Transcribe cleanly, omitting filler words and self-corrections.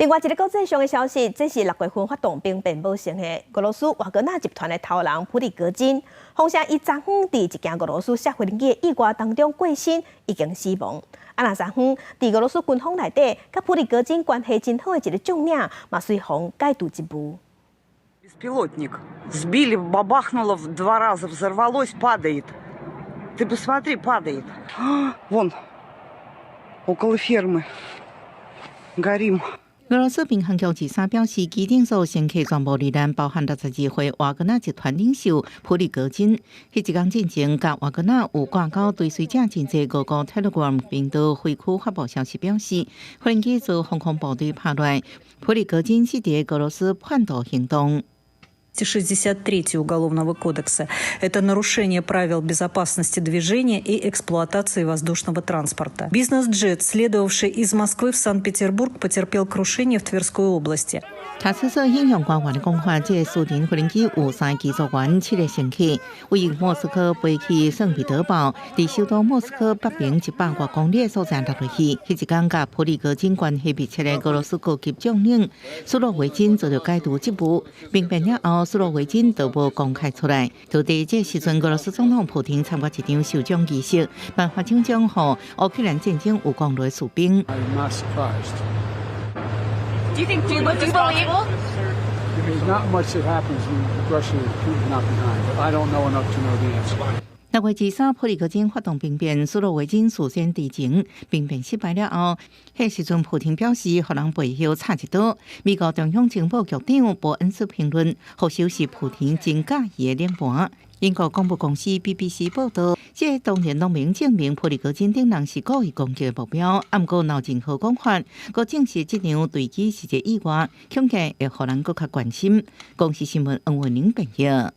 另外一个国际上的消息，这是6月份发动兵变不成的俄罗斯瓦格纳集团的头人普里戈金，风声伊昨昏伫一架俄罗斯社会机的意外当中过身，已经死亡。那昨昏伫俄罗斯军方内底，甲普里戈金关系真好的一个将领，嘛随风解除职务。Беспилотник сбили, бабахнуло в 2 раза, взорвалось, падает. Ты посмотри, падает. Вон, около фермы. Горим. 俄罗斯民航局指3表示，机顶所乘客全部罹难，包含62岁瓦格纳集团领袖普里戈金。迄一天进前，甲瓦格纳有挂钩追随者真济俄国 Telegram 频道回库发布消息表示，无人机遭航空部队拍落，普里戈金是伫俄罗斯叛徒行动。63 Уголовного кодекса – это нарушение правил безопасности движения и эксплуатации воздушного транспорта. Бизнес-джет, следовавший из Москвы в Санкт-Петербург, потерпел крушение в Тверской области. 查出所引用官员的讲法，这苏联无人机有3机组员7个乘客，为莫斯科飞去圣彼得堡，伫首都莫斯科北边100多公里的所在落落去。迄一天，甲普里戈金关系密切的俄罗斯高级将领苏洛维金遭到解除职务，兵变了后，苏洛维金都无公开出来。就伫这时阵，俄罗斯总统普京参加一场授奖仪式，颁发奖奖予乌克兰战争有功劳的士兵。Do you believe? There's not much that happens when Russia and Putin are not behind, but I don't know enough to know the answer. 6月23日，普里戈金发动兵变，苏洛维金事先知情，兵变失败了后，迄时阵普京表示，互人背后插一刀。美国中央情报局长伯恩斯评论，或许是普京真假意的脸盘。英国广播公司 BBC 报道，这当然拢明证明普里戈金等人是故意攻击的目标，毋过闹任何讲法，佮证实这场坠机是一个意外，恐惊会互人更较关心。公司新闻黄文玲报道。